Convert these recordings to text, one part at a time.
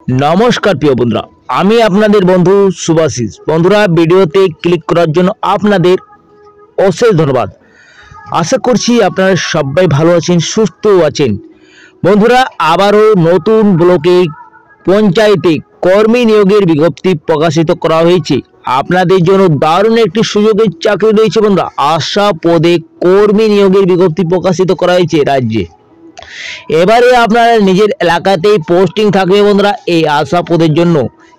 नमस्कार प्रिय बंधुरा आमी आपनादेर बंधु सुभाषिस बंधुरा भिडियोते क्लिक करार जोन्नो आपनादेर अशेष धन्यवाद। आशा करछि आपनारा सबाई भालो आछेन सुस्थ आछेन। बंधुरा आबारो नतून ब्लके पंचायते कर्मी नियोगेर विज्ञप्ति प्रकाशित करा हयेछे। आपनादेर जोन्नो दारुण एकटी सुयोगेर चाकरी रयेछे बंधुरा। आशा पदे कर्मी नियोगेर विज्ञप्ति प्रकाशित करा हयेछे राज्ये। এবারে আপনারা নিজের এলাকাতেই পোস্টিং থাকবে বন্ধুরা এই আশা পদের জন্য।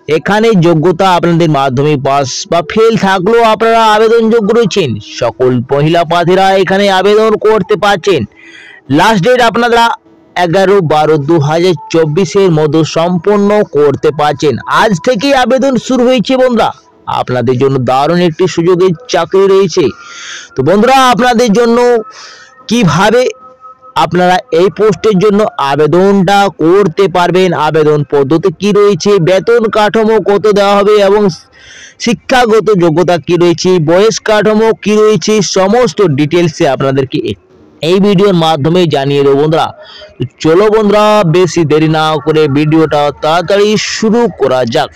এখানে যোগ্যতা আপনাদের মাধ্যমিক পাস বা ফেল থাকলেও আপনারা আবেদনযোগ্য রয়েছেন। সকল মহিলা প্রার্থীরা এখানে আবেদন করতে পারছেন। লাস্ট ডেট আপনারা 11-12-2024 এর মধ্যে সম্পন্ন করতে পারছেন। আজ থেকেই আবেদন শুরু হয়েছে বন্ধুরা। আপনাদের জন্য দারুণ একটি সুযোগের চাকরি রয়েছে। তো বন্ধুরা আপনাদের জন্য কিভাবে আপনারা এই পোস্টের জন্য আবেদনটা করতে পারবেন, আবেদন পদ্ধতি কি রয়েছে, বেতন কাঠামো কত দেওয়া হবে এবং শিক্ষাগত যোগ্যতা কি রয়েছে, বয়স কাঠামো কি রয়েছে, সমস্ত ডিটেইলসে আপনাদেরকে এই ভিডিওর মাধ্যমে জানিয়ে দেব বন্ধুরা। তো চলো বন্ধুরা বেশি দেরি না করে ভিডিওটা তাড়াতাড়ি শুরু করা যাক।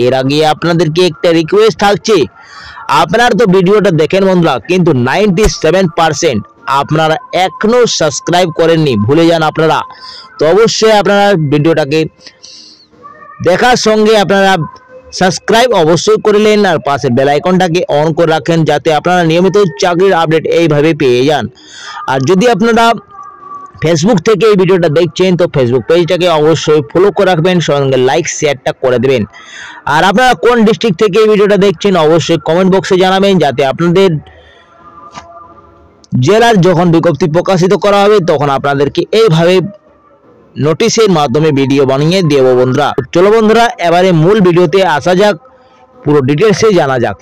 এর আগে আপনাদেরকে একটা রিকোয়েস্ট থাকছে, আপনারা তো ভিডিওটা দেখেন বন্ধুরা, কিন্তু 97% আপনারা এখনো সাবস্ক্রাইব করেননি, ভুলে যান আপনারা। তো অবশ্যই আপনারা ভিডিওটাকে দেখার সঙ্গে আপনারা সাবস্ক্রাইব অবশ্যই করলেন আর পাশের বেল আইকনটাকে অন করে রাখেন যাতে আপনারা নিয়মিত চাকরির আপডেট এইভাবে পেয়ে যান। আর যদি আপনারা ফেসবুক থেকে এই ভিডিওটা দেখছেন তো ফেসবুক পেজটাকে অবশ্যই ফলো করে রাখবেন, সঙ্গে লাইক শেয়ারটা করে দেবেন। আর আপনারা কোন ডিস্ট্রিক্ট থেকে এই ভিডিওটা দেখছেন অবশ্যই কমেন্ট বক্সে জানাবেন যাতে আপনাদের জেলার যখন বিজ্ঞপ্তি প্রকাশিত করা হবে তখন আপনাদেরকে এইভাবে নোটিশের মাধ্যমে ভিডিও বানিয়ে দেব বন্ধুরা। চলো বন্ধুরা এবারে মূল ভিডিওতে আসা যাক, পুরো ডিটেলসে জানা যাক।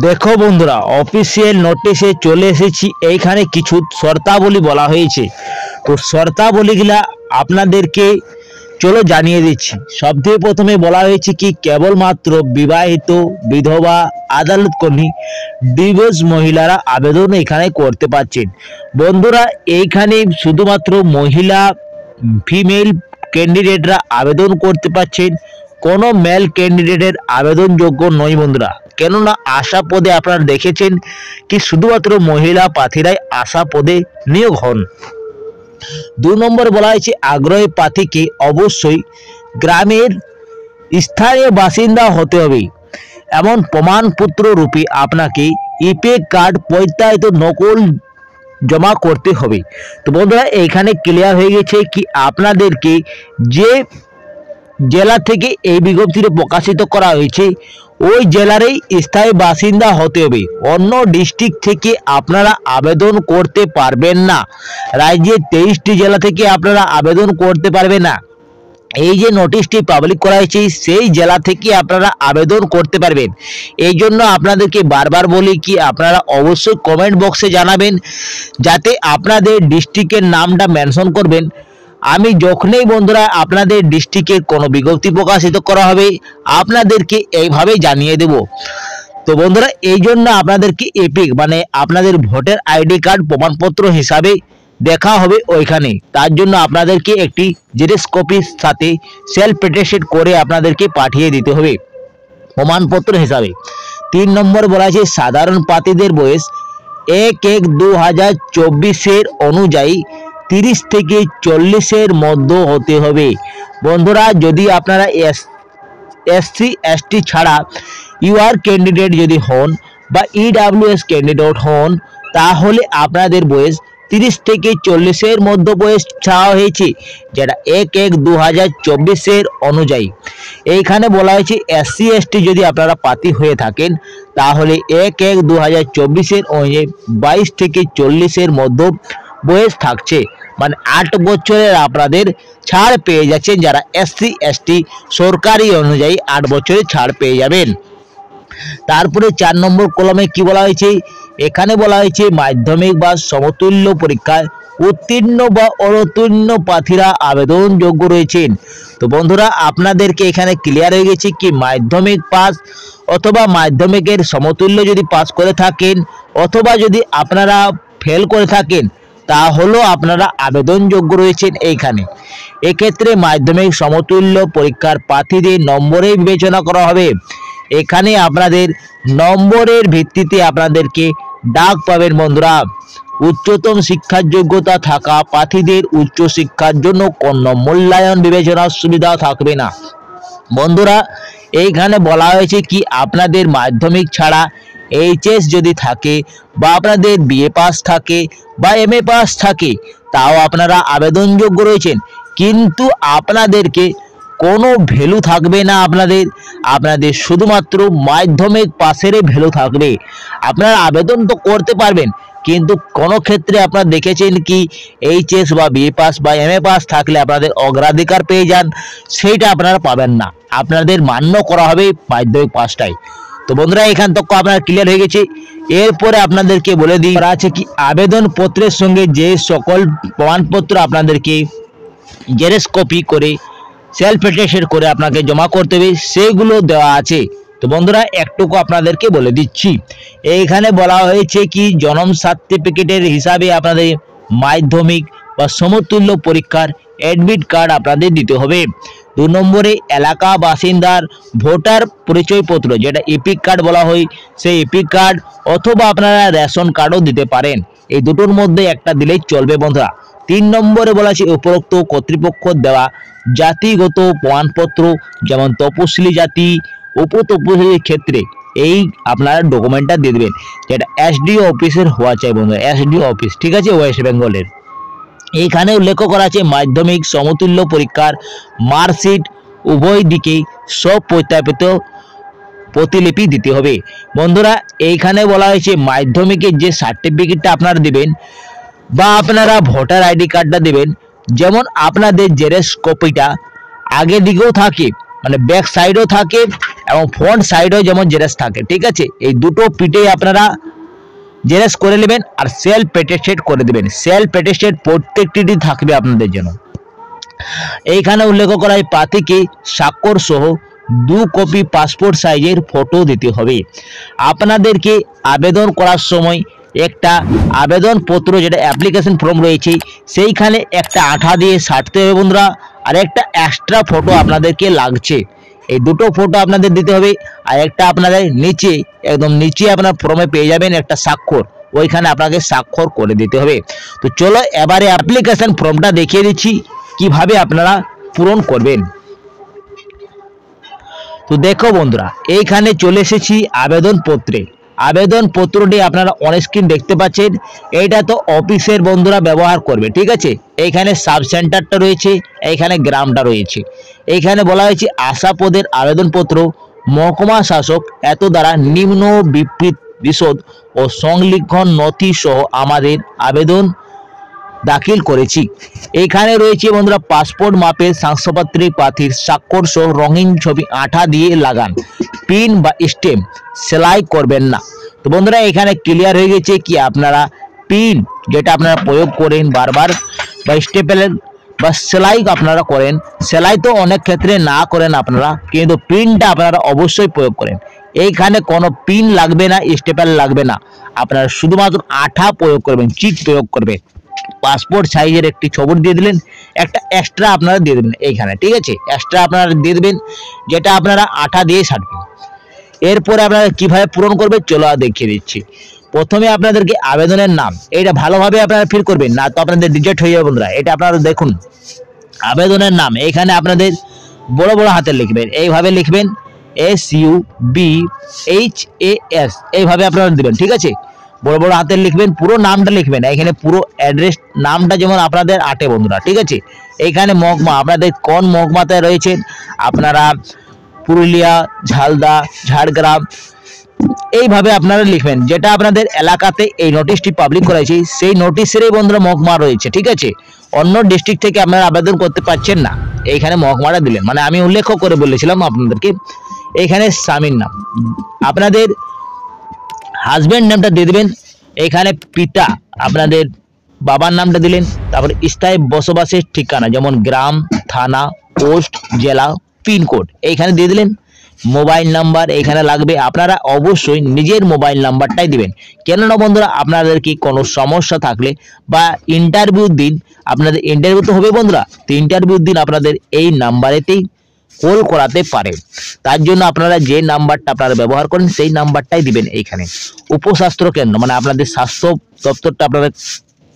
দেখো বন্ধুরা অফিসিয়াল নোটিশে চলে এসেছি। এইখানে কিছু শর্তাবলী বলা হয়েছে। তো শর্তাবলীগুলা আপনাদেরকে চলো জানিয়ে দিচ্ছি। সবথেকে প্রথমে বলা হয়েছে কি কেবলমাত্র বিবাহিত, বিধবা, আদালত কর্মী, ডিভোর্স মহিলারা আবেদন এখানে করতে পারছেন বন্ধুরা। এইখানে শুধুমাত্র মহিলা ফিমেল ক্যান্ডিডেটরা আবেদন করতে পারছেন, কোনো মেল ক্যান্ডিডেটের আবেদনযোগ্য নয় বন্ধুরা। কেননা আশা পদে আপনারা দেখেছেন কি শুধুমাত্র মহিলা প্রার্থীরাই আশা পদে নিয়োগ হন। 2 নম্বর বলা হয়েছে আগ্রহী প্রার্থীকে অবশ্যই গ্রামের স্থানীয় বাসিন্দা হতে হবে, এমন প্রমাণপত্র রূপে আপনাকে ইপে কার্ড প্রত্যায়িত নকল জমা করতে হবে। তো বন্ধুরা এখানে ক্লিয়ার হয়ে গেছে কি আপনাদেরকে যে জেলা থেকে এই বিজ্ঞপ্তিটি প্রকাশিত করা হয়েছে ওই জেলারই স্থায়ী বাসিন্দা হতে হবে। অন্য ডিস্ট্রিক্ট থেকে আপনারা আবেদন করতে পারবেন না। রাজ্যের 23টি জেলা থেকে আপনারা আবেদন করতে পারবেন না। এই যে নোটিশটি পাবলিক করা হয়েছে সেই জেলা থেকে আপনারা আবেদন করতে পারবেন। এই জন্য আপনাদেরকে বারবার বলি কি আপনারা অবশ্যই কমেন্ট বক্সে জানাবেন যাতে আপনাদের ডিস্ট্রিক্টের নামটা মেনশন করবেন। আমি যখনই বন্ধুরা আপনাদের ডিস্ট্রিক্টের কোনো বিজ্ঞপ্তি প্রকাশিত করা হবে আপনাদেরকে এইভাবে জানিয়ে দেব। তো বন্ধুরা এই জন্য আপনাদেরকে এপিক মানে আপনাদের ভোটার আইডি কার্ড প্রমাণপত্র হিসাবে দেখা হবে ওইখানে। তার জন্য আপনাদেরকে একটি জেরক্স কপির সাথে সেলফ অ্যাটেস্টেড করে আপনাদেরকে পাঠিয়ে দিতে হবে প্রমাণপত্র হিসাবে। 3 নম্বর বলা আছে সাধারণ প্রার্থীদের বয়স 1-1-2024 অনুযায়ী 30 থেকে 40 মধ্যে হতে হবে বন্ধুরা। যদি আপনারা এসসি এসটি ছাড়া ইউআর ক্যান্ডিডেট যদি হন বা ইডব্লিউএস ক্যান্ডিডেট হন তাহলে আপনাদের বয়স 30 থেকে 40 মধ্যে বয়স চাওয়া হয়েছে, যেটা 1-1-2024 অনুযায়ী। এইখানে বলা হয়েছে এসসি এসটি যদি আপনারা প্রার্থী হয়ে থাকেন তাহলে 1-1-2024 অনুযায়ী 22 থেকে 40 মধ্যে বয়স থাকছে, মানে 8 বছরের আপনাদের ছাড় পেয়ে যাচ্ছেন। যারা এসসি এসটি সরকারি অনুযায়ী 8 বছরের ছাড় পেয়ে যাবেন। তারপরে 4 নম্বর কলমে কি বলা হয়েছে, এখানে বলা হয়েছে মাধ্যমিক বা সমতুল্য পরীক্ষায় উত্তীর্ণ বা অনুত্তীর্ণ প্রার্থীরা আবেদনযোগ্য রয়েছেন। তো বন্ধুরা আপনাদেরকে এখানে ক্লিয়ার হয়ে গেছে কি মাধ্যমিক পাস অথবা মাধ্যমিকের সমতুল্য যদি পাস করে থাকেন অথবা যদি আপনারা ফেল করে থাকেন তাহলে আপনারা আবেদনযোগ্য রয়েছেন এইখানে। এক্ষেত্রে মাধ্যমিক সমতুল্য পরীক্ষার প্রার্থীদের নম্বরে বিবেচনা করা হবে। এখানে আপনাদের নম্বরের ভিত্তিতে আপনাদেরকে ডাক পাবেন বন্ধুরা। উচ্চতম শিক্ষার যোগ্যতা থাকা প্রার্থীদের উচ্চ শিক্ষার জন্য কোনো মূল্যায়ন বিবেচনার সুবিধা থাকবে না। বন্ধুরা, এইখানে বলা হয়েছে কি আপনাদের মাধ্যমিক ছাড়া এইচএস যদি থাকে বা আপনাদের বিএ পাস থাকে বা এমএ পাস থাকে তাও আপনারা আবেদনযোগ্য রয়েছেন, কিন্তু আপনাদেরকে কোনো ভ্যালু থাকবে না। আপনাদের শুধুমাত্র মাধ্যমিক পাসেরই ভ্যালু থাকবে। আপনারা আবেদন তো করতে পারবেন, কিন্তু কোনো ক্ষেত্রে আপনারা দেখেছেন কি এইচএস বা বিএ পাস বা এমএ পাস থাকলে আপনাদের অগ্রাধিকার পেয়ে যান, সেইটা আপনারা পাবেন না। আপনাদের মান্য করা হবে মাধ্যমিক পাসটাই। তো বন্ধুরা, এখান থেকে আপনারা ক্লিয়ার হয়ে গেছে। এরপরে আপনাদেরকে বলে দিই আছে কি আবেদনপত্রের সঙ্গে যে সকল প্রমাণপত্র আপনাদেরকে জেরক্স কপি করে সেলফ অ্যাটেস্টেড করে আপনাকে জমা করতে হবে সেগুলো দেওয়া আছে। তো বন্ধুরা, একটুকু আপনাদেরকে বলে দিচ্ছি। এইখানে বলা হয়েছে কি জন্ম সার্টিফিকেটের হিসাবে আপনাদের মাধ্যমিক বা সমতুল্য পরীক্ষার অ্যাডমিট কার্ড আপনাদের দিতে হবে। 2 নম্বরে এলাকা বাসিন্দার ভোটার পরিচয়পত্র, যেটা এপিক কার্ড বলা হয়, সেই এপিক কার্ড অথবা আপনারা রেশন কার্ডও দিতে পারেন। এই দুটোর মধ্যে একটা দিলেই চলবে বন্ধুরা। 3 নম্বরে বলা আছে উপরোক্ত কর্তৃপক্ষ দেওয়া জাতিগত প্রমাণপত্র, যেমন তপশিলি জাতি, উপতপশিলির ক্ষেত্রে এই আপনারা ডকুমেন্টটা দিয়ে দেবেন, যেটা এসডিও অফিসের হওয়া চাই বন্ধুরা, এসডিও অফিস, ঠিক আছে, ওয়েস্ট বেঙ্গলের। এইখানে উল্লেখ করা আছে মাধ্যমিক সমতুল্য পরীক্ষার মার্কশিট উভয় দিকেই সব প্রত্যাপিত প্রতিলিপি দিতে হবে। বন্ধুরা, এইখানে বলা হয়েছে মাধ্যমিকের যে সার্টিফিকেটটা আপনারা দেবেন বা আপনারা ভোটার আইডি কার্ডটা দেবেন, যেমন আপনাদের জেরক্স কপিটা আগের দিকেও থাকে, মানে ব্যাক সাইডও থাকে এবং ফ্রন্ট সাইডেও যেমন জেরক্স থাকে, ঠিক আছে, এই দুটো পিঠেই আপনারা জেরক্স করে নেবেন আর সেলফ অ্যাটেস্টেড করে দেবেন। সেলফ অ্যাটেস্টেড প্রত্যেকটি থাকবে আপনাদের জন্য। এইখানে উল্লেখ করা হয় প্রার্থীকে স্বাক্ষর সহ 2 কপি পাসপোর্ট সাইজের ফটো দিতে হবে। আপনাদেরকে আবেদন করার সময় একটা আবেদনপত্র, যেটা অ্যাপ্লিকেশন ফর্ম রয়েছে, সেইখানে একটা আঠা দিয়ে সাটতে হবে বন্ধুরা, আর একটা এক্সট্রা ফটো আপনাদেরকে লাগছে। এই দুটো ফটো আপনাদের দিতে হবে। আর একটা আপনাদের নিচে, একদম নিচে আপনার ফর্মে পেয়ে যাবেন একটা স্বাক্ষর, ওইখানে আপনাকে স্বাক্ষর করে দিতে হবে। তো চলো এবারে অ্যাপ্লিকেশন ফর্মটা দেখিয়ে দিচ্ছি কিভাবে আপনারা পূরণ করবেন। তো দেখো বন্ধুরা, এইখানে চলে এসেছি আবেদনপত্রে। আবেদনপত্রটি আপনারা অন স্ক্রিন দেখতে পাচ্ছেন। এইটা তো অফিসের বন্ধুরা ব্যবহার করবে, ঠিক আছে। এইখানে সাব সেন্টারটা রয়েছে, এইখানে গ্রামটা রয়েছে। এইখানে বলা হয়েছে আশা পদের আবেদনপত্র মহকুমা শাসক এত দ্বারা নিম্ন বিশদ ও সংলিখন নথি সহ আমাদের আবেদন দাখিল করেছি। এখানে রয়েছে বন্ধুরা পাসপোর্ট মাপের শংসাপত্রে প্রার্থীর স্বাক্ষর সহ রঙিন ছবি আঠা দিয়ে লাগান, পিন বা স্ট্যাম্প সেলাই করবেন না। তো বন্ধুরা, এখানে ক্লিয়ার হয়ে গেছে কি আপনারা পিন যেটা আপনারা প্রয়োগ করেন বারবার, বা স্টেপেল বা সেলাই আপনারা করেন, সেলাই তো অনেক ক্ষেত্রে না করেন আপনারা, কিন্তু পিনটা আপনারা অবশ্যই প্রয়োগ করেন। এইখানে কোনো পিন লাগবে না, স্টেপেল লাগবে না, আপনারা শুধুমাত্র আঠা প্রয়োগ করবেন, চিট প্রয়োগ করবেন। পাসপোর্ট সাইজের একটি ছবি দিয়ে দিলেন, একটা এক্সট্রা আপনারা দিয়ে দেবেন এইখানে, ঠিক আছে, এক্সট্রা আপনারা দিয়ে দেবেন, যেটা আপনারা আঠা দিয়ে ছাড়বেন। এরপরে আপনারা কিভাবে পূরণ করবে চলো দেখিয়ে দিচ্ছি। প্রথমে আপনাদেরকে আবেদনের নাম, এটা ভালোভাবে আপনারা ফিল করবেন, না তো আপনাদের রিজেক্ট হয়ে যাবে বন্ধুরা। এটা আপনারা দেখুন, আবেদনের নাম এখানে আপনাদের বড় বড় হাতে লিখবেন, এইভাবে লিখবেন SUBHAS, এইভাবে আপনারা দিবেন, ঠিক আছে, বড় বড় হাতে লিখবেন, পুরো নামটা লিখবেন। এখানে পুরো অ্যাড্রেস নামটা যেমন আপনাদের আটে বন্ধুরা, ঠিক আছে। এইখানে মহকুমা, আপনাদের কোন মহকুমাতে রয়েছেন, আপনারা পুরুলিয়া, ঝালদা, ঝাড়গ্রাম, এইভাবে আপনারা লিখবেন। যেটা আপনাদের এলাকাতে এই নোটিশটি পাবলিক করেছে সেই নোটিশেরই বন্ধুরা মহকুমা রয়েছে, ঠিক আছে। অন্য ডিস্ট্রিক্ট থেকে আপনারা আবেদন করতে পারছেন না, এইখানে মহকুমাটা দিলেন, মানে আমি উল্লেখ করে বলেছিলাম আপনাদেরকে। এইখানে স্বামীর নাম, আপনাদের হাজব্যান্ড নামটা দিয়ে দেবেন। এখানে পিতা, আপনাদের বাবার নামটা দিলেন। তারপরে স্থায়ী বসবাসের ঠিকানা, যেমন গ্রাম, থানা, পোস্ট, জেলা, পিনকোড এইখানে দিয়ে দিলেন। মোবাইল নাম্বার এখানে লাগবে। আপনারা অবশ্যই নিজের মোবাইল নাম্বারটাই দিবেন, কেননা বন্ধুরা আপনাদের কি কোনো সমস্যা থাকলে বা ইন্টারভিউর দিন, আপনাদের ইন্টারভিউ তো হবে বন্ধুরা, তো ইন্টারভিউর দিন আপনাদের এই নাম্বারেতেই কল করাতে পারে। তার জন্য আপনারা যে নাম্বারটা আপনারা ব্যবহার করেন সেই নাম্বারটাই দিবেন। এইখানে উপস্বাস্থ্য কেন্দ্র মানে আপনাদের স্বাস্থ্য দপ্তরটা আপনাদের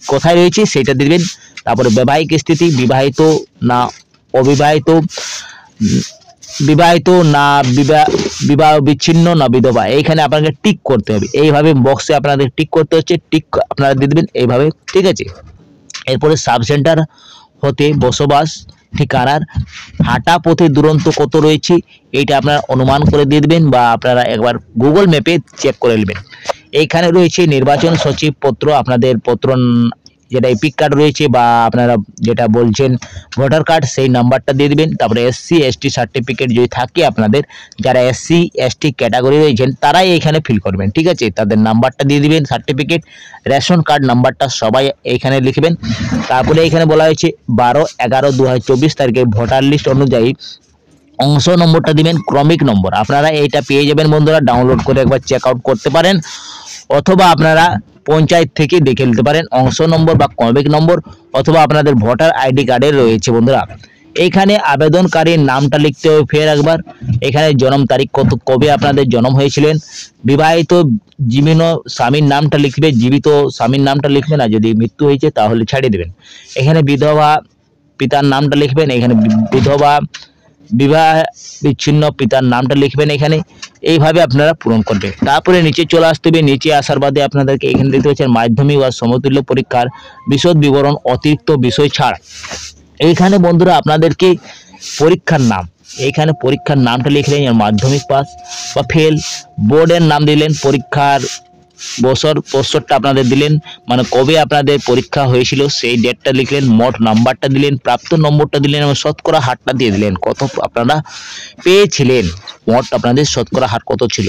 কোথায় রয়েছে সেটা দিবেন। তারপরে বৈবাহিক স্থিতি, বিবাহিত না অবিবাহিত, বিবাহিত না বিবাহ বিচ্ছিন্ন না বিধবা, এইখানে আপনাকে টিক করতে হবে। এইভাবে বক্সে আপনাদের টিক করতে হচ্ছে, টিক আপনারা দিয়ে দেবেন এইভাবে, ঠিক আছে। এরপরে সাব সেন্টার হতে বসবাস ঠিকানার হাঁটা পথে দূরত্ব কত রয়েছে এইটা আপনারা অনুমান করে দিয়ে দেবেন, বা আপনারা একবার গুগল ম্যাপে চেক করে নেবেন। এইখানে রয়েছে নির্বাচন সচিব পত্র, আপনাদের পত্র যেটা এপিক কার্ড রয়েছে বা আপনারা যেটা বলছেন ভোটার কার্ড, সেই নাম্বারটা দিয়ে দিবেন। তারপরে SC ST সার্টিফিকেট যদি থাকে আপনাদের, যারা SC ST ক্যাটাগরি রয়েছেন তারাই এখানে ফিল করবেন, ঠিক আছে। তাদের নাম্বারটা দিয়ে দিবেন, সার্টিফিকেট, রেশন কার্ড নাম্বারটা সবাই এইখানে লিখবেন। তারপরে এখানে বলা হয়েছে 12/11/2024 তারিখে ভোটার লিস্ট অনুযায়ী অংশ নম্বরটা দিবেন, ক্রমিক নম্বর। আপনারা এইটা পেয়ে যাবেন বন্ধুরা, ডাউনলোড করে একবার চেক আউট করতে পারেন, অথবা আপনারা পঞ্চায়েত থেকে দেখে নিতে পারেন অংশ নম্বর বা ক্রমিক নম্বর, অথবা আপনাদের ভোটার ID কার্ডে রয়েছে বন্ধুরা। এইখানে আবেদনকারীর নামটা লিখতে হবে ফের একবার, এখানে জন্ম তারিখ কবে আপনাদের জন্ম হয়েছিলেন, বিবাহিত জীবিত স্বামীর নামটা লিখবে, জীবিত স্বামীর নামটা লিখবেন, আর যদি মৃত্যু হয়েছে তাহলে ছাড়িয়ে দেবেন। এখানে বিধবা পিতার নামটা লিখবেন, এখানে বিধবা বিবাহ বিচ্ছিন্ন পিতার নামটা লিখবেন এখানে, এইভাবে আপনারা পূরণ করবেন। তারপরে নিচে চলে আসতে হবে, নিচে আসার বাদে আপনাদেরকে এখানে দেখতে পাচ্ছেন মাধ্যমিক বা সমতুল্য পরীক্ষার বিশদ বিবরণ অতিরিক্ত বিষয় ছাড়। এইখানে বন্ধুরা আপনাদেরকে পরীক্ষার নাম, এইখানে পরীক্ষার নামটা লিখলেন, মাধ্যমিক পাস বা ফেল, বোর্ডের নাম দিলেন, পরীক্ষার বছরটা আপনাদের দিলেন, মানে কবে আপনাদের পরীক্ষা হয়েছিল সেই ডেটটা লিখলেন, মোট নাম্বারটা দিলেন, প্রাপ্ত নম্বরটা দিলেন এবং শতকরা হারটা দিয়ে দিলেন, কত আপনারা পেয়েছিলেন, মোট আপনাদের শতকরা হার কত ছিল।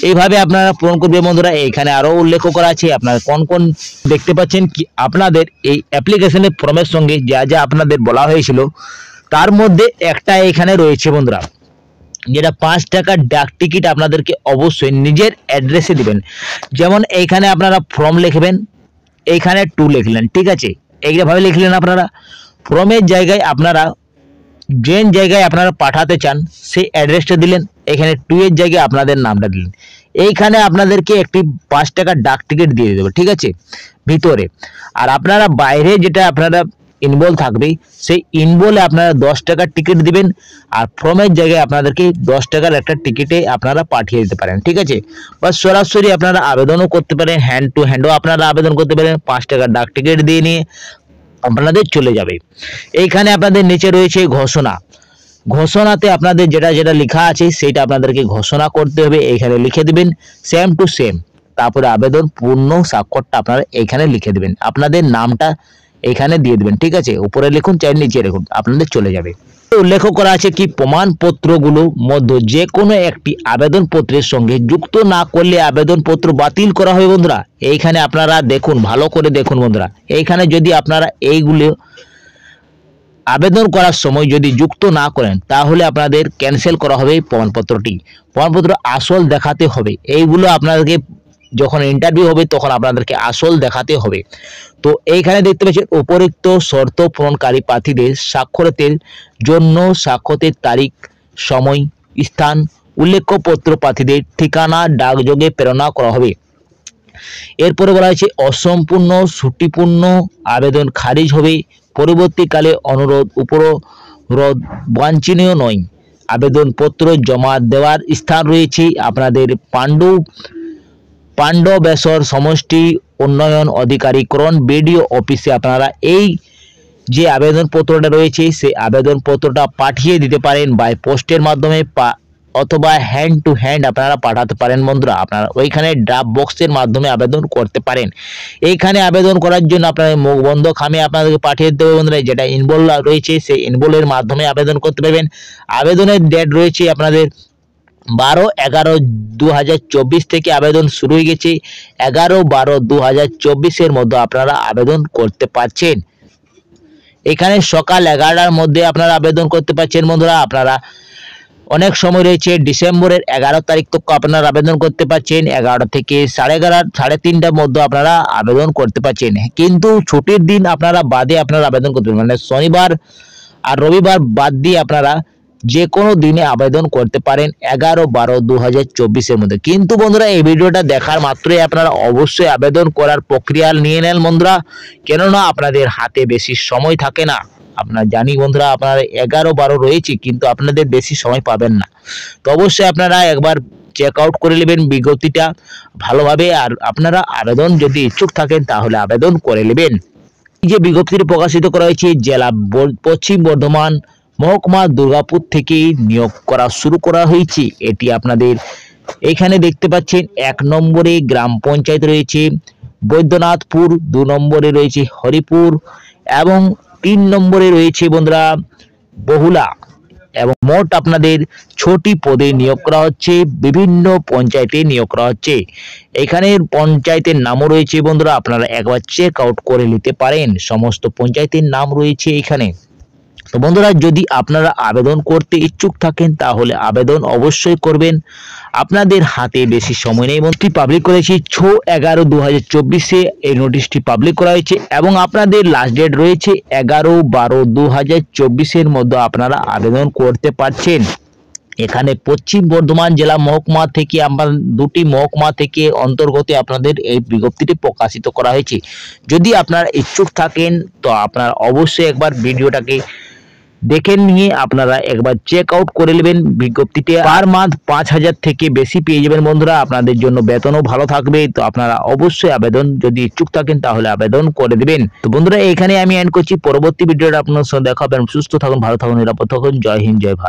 এইভাবে আপনারা পূরণ করবেন বন্ধুরা। এখানে আরো উল্লেখ করা আছে আপনারা কোন কোন দেখতে পাচ্ছেন কি আপনাদের এই অ্যাপ্লিকেশনের ফর্মের সঙ্গে যা যা আপনাদের বলা হয়েছিল তার মধ্যে একটা এখানে রয়েছে বন্ধুরা, যেটা 5 টাকার ডাক টিকিট আপনাদেরকে অবশ্যই নিজের অ্যাড্রেসে দিবেন। যেমন এইখানে আপনারা ফর্ম লিখবেন, এইখানে 2 লিখলেন, ঠিক আছে, এইভাবে লিখলেন। আপনারা ফর্মের জায়গায় আপনারা যে জায়গায় আপনারা পাঠাতে চান সেই অ্যাড্রেসটা দিলেন, এখানে 2 এর জায়গায় আপনাদের নামটা দিলেন। এইখানে আপনাদেরকে একটি 5 টাকার ডাক টিকিট দিয়ে দেবে, ঠিক আছে, ভিতরে। আর আপনারা বাইরে যেটা আপনারা ইনভলভ থাকবে সেই ইনভলভে আপনারা 10 টাকার টিকিট দিবেন, আর ফর্মের জায়গায় আপনাদেরকে 10 টাকার একটা টিকিটে আপনারা পাঠিয়ে দিতে পারেন, ঠিক আছে। বা সরাসরি আপনারা আবেদনও করতে পারেন, হ্যান্ড টু হ্যান্ডও আপনারা আবেদন করতে পারেন, 5 টাকার ডাক টিকিট দিয়ে নিয়ে আপনাদের চলে যাবে। এইখানে আপনাদের নিচে রয়েছে ঘোষণা, ঘোষণাতে আপনাদের যেটা যেটা লেখা আছে সেটা আপনাদেরকে ঘোষণা করতে হবে, এইখানে লিখে দিবেন সেম টু সেম। তারপরে আবেদন পূর্ণ স্বাক্ষরটা আপনারা এইখানে লিখে দিবেন, আপনাদের নামটা এখানে দিয়ে দিবেন, ঠিক আছে, উপরে লিখুন চাই নিচে লিখুন, আপনাদের চলে যাবে। উল্লেখ করা আছে কি প্রমাণপত্রগুলো মধ্যে যে কোনো একটি আবেদনপত্রের সঙ্গে যুক্ত না করলে আবেদনপত্র বাতিল করা হয় বন্ধুরা। এইখানে আপনারা দেখুন, ভালো করে দেখুন বন্ধুরা, এইখানে যদি আপনারা এইগুলো আবেদন করার সময় যদি যুক্ত না করেন তাহলে আপনাদের ক্যান্সেল করা হবে প্রমাণপত্রটি। প্রমাণপত্র আসল দেখাতে হবে, এইগুলো আপনাদেরকে যখন ইন্টারভিউ হবে তখন আপনাদেরকে আসল দেখাতে হবে। তো এইখানে দেখতে পাচ্ছেন উপরোক্ত শর্ত পূরণকারী প্রার্থীদের স্বাক্ষরের জন্য স্বাক্ষরের তারিখ, সময়, স্থান উল্লেখ্য পত্র প্রার্থীদের ঠিকানা ডাকযোগে প্রেরণ করা হবে। এরপরে বলা হয়েছে অসম্পূর্ণ ত্রুটিপূর্ণ আবেদন খারিজ হবে, পরবর্তীকালে অনুরোধ উপরোধ বাঞ্ছনীয় নয়। আবেদনপত্র জমা দেওয়ার স্থান রয়েছে আপনাদের পাণ্ডবেশ্বর সমষ্টি উন্নয়ন অধিকারীকরণ BDO অফিসে। আপনারা এই যে আবেদনপত্রটা রয়েছে সেই আবেদনপত্রটা পাঠিয়ে দিতে পারেন বাই পোস্টের মাধ্যমে অথবা হ্যান্ড টু হ্যান্ড আপনারা পাঠাতে পারেন বন্ধুরা। আপনারা ওইখানে ড্রপ বক্সের মাধ্যমে আবেদন করতে পারেন। এইখানে আবেদন করার জন্য আপনাদের মুখ বন্ধ খামে আপনাদেরকে পাঠিয়ে দিতে হবে বন্ধুরা। যেটা ইনভলভ রয়েছে সেই ইনভলভের মাধ্যমে আবেদন করতে পারবেন। আবেদনের ডেট রয়েছে আপনাদের 12/11/2024 থেকে আবেদন শুরু হয়ে গেছে। 11/12/2024 মধ্যে আপনারা আবেদন করতে পারছেন। এখানে সকাল 11টার মধ্যে আপনারা আবেদন করতে পারছেন বন্ধুরা। আপনারা অনেক সময় রয়েছে ডিসেম্বরের 11 তারিখ তক আপনারা আবেদন করতে পারছেন। 11টা থেকে 11:30 3:30টার মধ্যে আপনারা আবেদন করতে পারছেন। কিন্তু ছুটির দিন আপনারা বাদে আপনারা আবেদন করতে পারবেন, মানে শনিবার আর রবিবার বাদ দিয়ে আপনারা যে কোনো দিনে আবেদন করতে পারেন 11/12/2024 এর মধ্যে। কিন্তু বন্ধুরা এই ভিডিওটা দেখার মাত্রই আপনারা অবশ্যই আবেদন করার প্রক্রিয়া নিয়ে নেন বন্ধুরা, কেননা আপনাদের হাতে বেশি সময় থাকে না। আপনারা জানি বন্ধুরা আপনারা 11-12 রয়েছে, কিন্তু আপনাদের বেশি সময় পাবেন না। তো অবশ্যই আপনারা একবার চেক আউট করে নেবেন বিজ্ঞপ্তিটা ভালোভাবে, আর আপনারা আবেদন যদি ইচ্ছুক থাকেন তাহলে আবেদন করে নেবেন। এই যে বিজ্ঞপ্তিটি প্রকাশিত করা হয়েছে জেলা পশ্চিম বর্ধমান মহকুমা দুর্গাপুর থেকে নিয়োগ করা শুরু করা হয়েছে। এটি আপনাদের এখানে দেখতে পাচ্ছেন 1 নম্বরে গ্রাম পঞ্চায়েত রয়েছে বৈদ্যনাথপুর, 2 নম্বরে রয়েছে হরিপুর এবং 3 নম্বরে রয়েছে বন্ধুরা বহুলা। এবং মোট আপনাদের 6টি পদে নিয়োগ করা হচ্ছে, বিভিন্ন পঞ্চায়েতে নিয়োগ করা হচ্ছে। এখানে পঞ্চায়েতের নামও রয়েছে বন্ধুরা, আপনারা একবার চেক আউট করে নিতে পারেন, সমস্ত পঞ্চায়েতের নাম রয়েছে এখানে। তো বন্ধুরা যদি আপনারা আবেদন করতে ইচ্ছুক থাকেন তাহলে আবেদন অবশ্যই করবেন, আপনাদের হাতে বেশি সময় নেই। নোটিশটি পাবলিক করেছি 6/11/2024 এই নোটিশটি পাবলিক করা হয়েছে এবং আপনাদের লাস্ট ডেট রয়েছে 11/12/2024 এর মধ্যে আপনারা আবেদন করতে পারছেন। এখানে পশ্চিম বর্ধমান জেলা মহকুমা থেকে আমার 2টি মহকুমা থেকে অন্তর্গত আপনাদের এই বিজ্ঞপ্তিটি প্রকাশিত করা হয়েছে। যদি আপনারা ইচ্ছুক থাকেন তো আপনারা অবশ্যই একবার ভিডিওটাকে দেখে নিয়ে আপনারা একবার চেক আউট করে নেবেন বিজ্ঞপ্তিতে। পার মান্থ 5,000 থেকে বেশি পেয়ে যাবেন বন্ধুরা, আপনাদের জন্য বেতনও ভালো থাকবে। তো আপনারা অবশ্যই আবেদন যদি ইচ্ছুক থাকেন তাহলে আবেদন করে দেবেন। তো বন্ধুরা এখানে আমি এন্ড করছি, পরবর্তী ভিডিওটা আপনার সঙ্গে দেখা হবে। সুস্থ থাকুন, ভালো থাকুন, নিরাপদ থাকুন। জয় হিন্দ, জয় ভারত।